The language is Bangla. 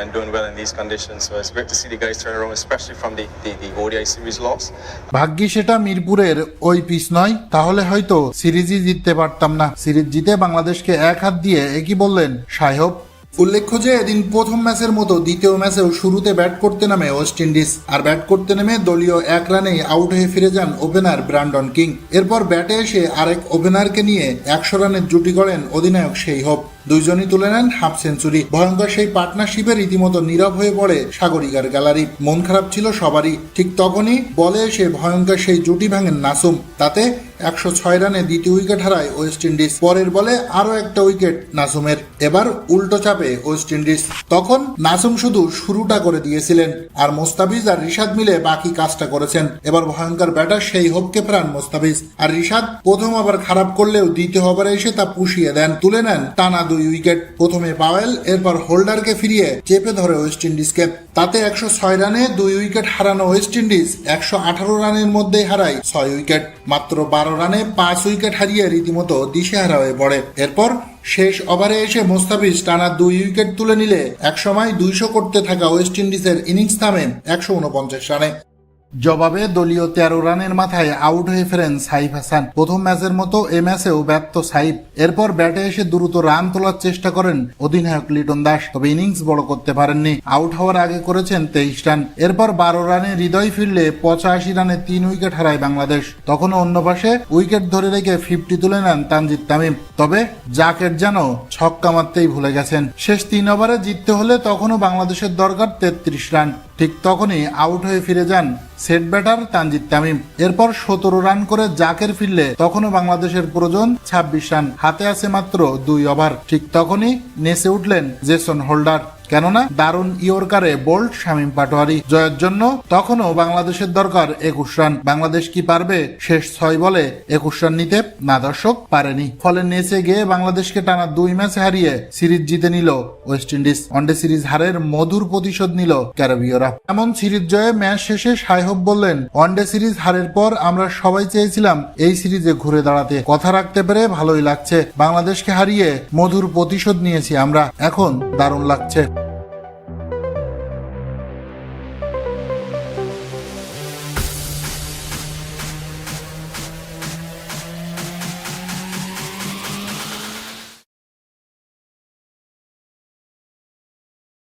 and doing well in these conditions. So it's great to see the guys turn around, especially from the ODI series loss. ভাগ্যিস এটা মিরপুরের ওই পিচ নয়, তাহলে হয়তো সিরিজই জিততে পারতাম না। সিরিজ জিতে বাংলাদেশকে এক হাত দিয়ে একই বললেন সাহেব। উল্লেখ্য যে এদিন প্রথম ম্যাচের মতো দ্বিতীয় ম্যাচেও শুরুতে ব্যাট করতে নামে ওয়েস্ট ইন্ডিজ, আর ব্যাট করতে নেমে দলীয় 1 রানেই আউট হয়ে ফিরে যান ওপেনার ব্র্যান্ডন কিং। এরপর ব্যাটে এসে আরেক ওপেনারকে নিয়ে 100 রানের জুটি গড়েন অধিনায়ক শেইহব। দুইজনই তুলে নেন হাফ সেঞ্চুরি। ভয়ঙ্কর সেই পার্টনারশিপে রীতিমতো নীরব হয়ে পড়ে সাগরিকার গ্যালারি। মন খারাপ ছিল সবারই। ঠিক তখনই বলে এসে ভয়ঙ্কর সেই জুটি ভাঙেন নাসুম। তাতে 106 রানে দ্বিতীয় উইকেট হারায় ওয়েস্ট ইন্ডিজ। পরের বলে আরো একটা উইকেট নাসুমের। এবার উল্টো চাপে ওয়েস্ট ইন্ডিজ। তখন নাসুম শুধু শুরুটা করে দিয়েছিলেন, আর মোস্তাফিজ আর রিশাদ মিলে বাকি কাজটা করেছেন। এবার ভয়ঙ্কর ব্যাটার সেই হোপকে ফেরান মোস্তাফিজ, আর রিশাদ প্রথম ওভার খারাপ করলেও দ্বিতীয় ওভারে এসে তা পুষিয়ে দেন। তুলে নেন টানা 2 উইকেট। প্রথমে পাওয়েল, এরপর হোল্ডারকে ফিরিয়ে চেপে ধরে ওয়েস্ট ইন্ডিজকে। তাতে 106 রানে 2 উইকেট হারানো ওয়েস্ট ইন্ডিজ 118 রানের মধ্যেই হারায় 6 উইকেট। মাত্র 12 রানে 5 উইকেট হারিয়ে রীতিমতো দিশেহারা হয়ে পড়ে। এরপর শেষ ওভারে এসে মোস্তাফিজ টানা 2 উইকেট তুলে নিলে একসময় 200 করতে থাকা ওয়েস্ট ইন্ডিজের ইনিংস থামে 149 রানে। জবাবে দলীয় 13 রানের মাথায় আউট হয়ে ফেরেন সাইফ হাসান। প্রথম ম্যাচের মতো এ ম্যাচেও ব্যর্থ সাইফ। এরপর ব্যাটে এসে দ্রুত রান তোলার চেষ্টা করেন অধিনায়ক লিটন দাস, তবে ইনিংস বড় করতে পারেননি। আউট হওয়ার আগে করেছেন 23 রান। এরপর 12 রানে হৃদয় ফিরলে 85 রানে 3 উইকেট হারায় বাংলাদেশ। তখনও অন্য পাশে উইকেট ধরে রেখে 50 তুলে নেন তানজিদ তামিম। তবে জাকের যেন ছক্কা মারতেই ভুলে গেছেন। শেষ 3 ওভারে জিততে হলে তখনও বাংলাদেশের দরকার 33 রান। ঠিক তখনই আউট হয়ে ফিরে যান সেট ব্যাটার তানজিদ তামিম। এরপর 17 রান করে জাকের ফিরলে তখনও বাংলাদেশের প্রয়োজন 26 রান। হাতে আছে মাত্র 2 ওভার। ঠিক তখনই নেচে উঠলেন জেসন হোল্ডার, কেননা দারুণ ইয়র্কারে বোল্ড শামীম পাটোয়ারি। জয়ের জন্য তখনও বাংলাদেশের দরকার 21 রান। বাংলাদেশ কি পারবে শেষ 6 বলে 21 রান নিতে? না দর্শক, পারেনি। ফলে নেচে গিয়ে বাংলাদেশকে টানা 2 ম্যাচে হারিয়ে সিরিজ জিতে নিল ওয়েস্ট ইন্ডিজ। ওয়ানডে সিরিজ হারের মধুর প্রতিশোধ নিল ক্যারিবীয়রা। এমন সিরিজ জয়ে ম্যাচ শেষে সাহেব বললেন, ওয়ানডে সিরিজ হারের পর আমরা সবাই চেয়েছিলাম এই সিরিজে ঘুরে দাঁড়াতে। কথা রাখতে পেরে ভালোই লাগছে। বাংলাদেশকে হারিয়ে মধুর প্রতিশোধ নিয়েছি আমরা, এখন দারুণ লাগছে।